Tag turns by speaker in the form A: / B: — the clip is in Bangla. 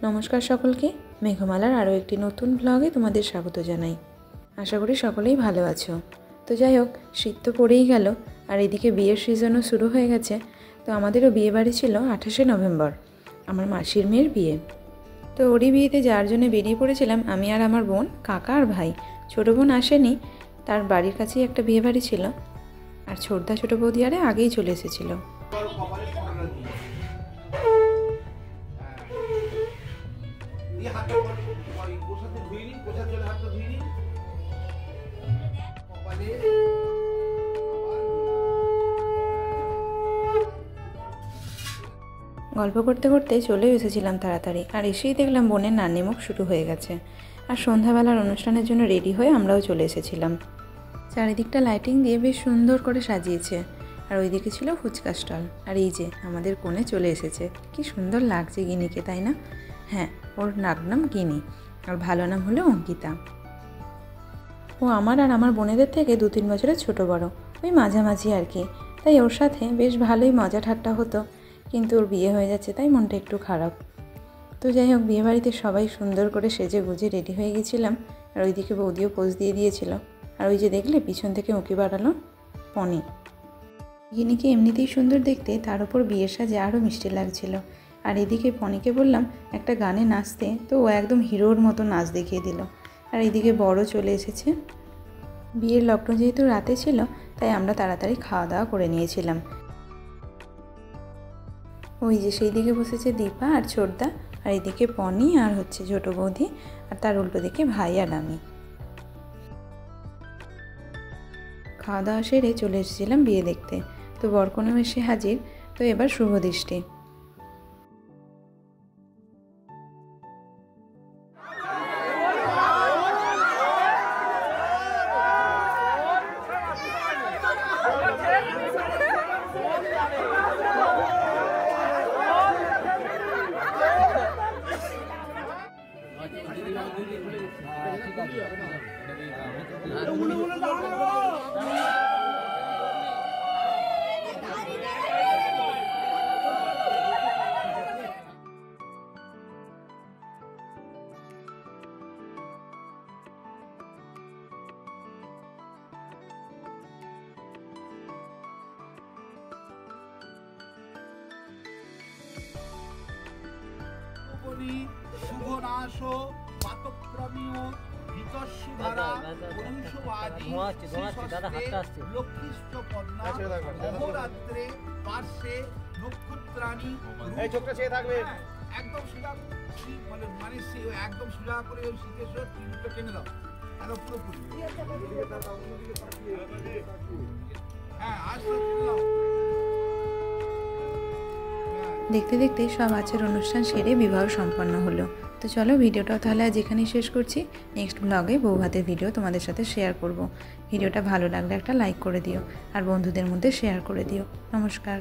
A: নমস্কার সকলকে, মেঘমালার আরও একটি নতুন ব্লগে তোমাদের স্বাগত জানাই। আশা করি সকলেই ভালো আছো। তো যাই হোক, শীত তো পড়েই গেল আর এদিকে বিয়ের সিজনও শুরু হয়ে গেছে। তো আমাদেরও বিয়ে বাড়ি ছিল 28শে নভেম্বর, আমার মাসির মেয়ের বিয়ে। তো ওরই বিয়েতে যাওয়ার জন্য বেরিয়ে পড়েছিলাম আমি আর আমার বোন, কাকা আর ভাই। ছোটো বোন আসেনি, তার বাড়ির কাছেই একটা বিয়ে বাড়ি ছিল। আর ছোটদা ছোটো বৌদি আরে আগেই চলে এসেছিলো। গল্প করতে করতে চলেও এসেছিলাম তাড়াতাড়ি, আর এসেই দেখলাম বোনের নান্নিমুখ শুরু হয়ে গেছে। আর সন্ধ্যাবেলার অনুষ্ঠানের জন্য রেডি হয়ে আমরাও চলে এসেছিলাম। চারিদিকটা লাইটিং দিয়ে বেশ সুন্দর করে সাজিয়েছে, আর ওইদিকে ছিল ফুচকা স্টল। আর এই যে আমাদের কোণে চলে এসেছে, কি সুন্দর লাগছে গিনিকে, তাই না? হ্যাঁ, ওর নাম গিনি, আর ভালো নাম হলো অঙ্কিতা। ও আমার আর আমার বোনেদের থেকে 2-3 বছরের ছোটো বড়, ওই মাঝামাঝি আর কি। তাই ওর সাথে বেশ ভালোই মজা ঠাট্টা হতো, কিন্তু ওর বিয়ে হয়ে যাচ্ছে তাই মনটা একটু খারাপ। তো যাই হোক, বিয়েবাড়িতে সবাই সুন্দর করে সেজে গুজে রেডি হয়ে গেছিলাম। আর ওইদিকে বৌদিও পোজ দিয়ে দিয়েছিল। আর ওই যে দেখলে পিছন থেকে উঁকি বাড়ালো পনি। গিনিকে এমনিতেই সুন্দর দেখতে, তার উপর বিয়ের সাজে আরও মিষ্টি লাগছিল। আর এদিকে পনিকে বললাম একটা গানে নাচতে, তো ও একদম হিরোর মতো নাচ দেখিয়ে দিল। আর এইদিকে বড় চলে এসেছে। বিয়ের লগ্ন যেহেতু রাতে ছিল, তাই আমরা তাড়াতাড়ি খাওয়া দাওয়া করে নিয়েছিলাম। ওই যে সেই দিকে বসেছে দীপা আর ছোটদা, আর এইদিকে পনি আর হচ্ছে ছোটো বৌদি, আর তার উল্টো দিকে ভাই আর আমি। খাওয়া দাওয়া সেরে চলে এসেছিলাম বিয়ে দেখতে। তো বরকনেও এসে হাজির। তো এবার শুভ দৃষ্টি।
B: শুভনাশ পাতক্রমীয় ভিতস্যুধারা বংশবাদী লক্ষ্মীষ্ঠ পদ্মা অহোরাত্রে পার্শ্বে নক্ষত্রাণী একদম সোজা মানে একদম সোজা করে ওই শীতেশ্বর টিভিটা টেনে দাও একদম পুরোপুরি। হ্যাঁ, আসলে টেনে দাও।
A: দেখতে দেখতে সব আচার অনুষ্ঠান সেরে বিবাহ সম্পন্ন হলো। তো চলো, ভিডিওটাও তাহলে আজ এখানেই শেষ করছি। নেক্সট ব্লগে বৌভাতের ভিডিও তোমাদের সাথে শেয়ার করব। ভিডিওটা ভালো লাগলে একটা লাইক করে দিও, আর বন্ধুদের মধ্যে শেয়ার করে দিও। নমস্কার।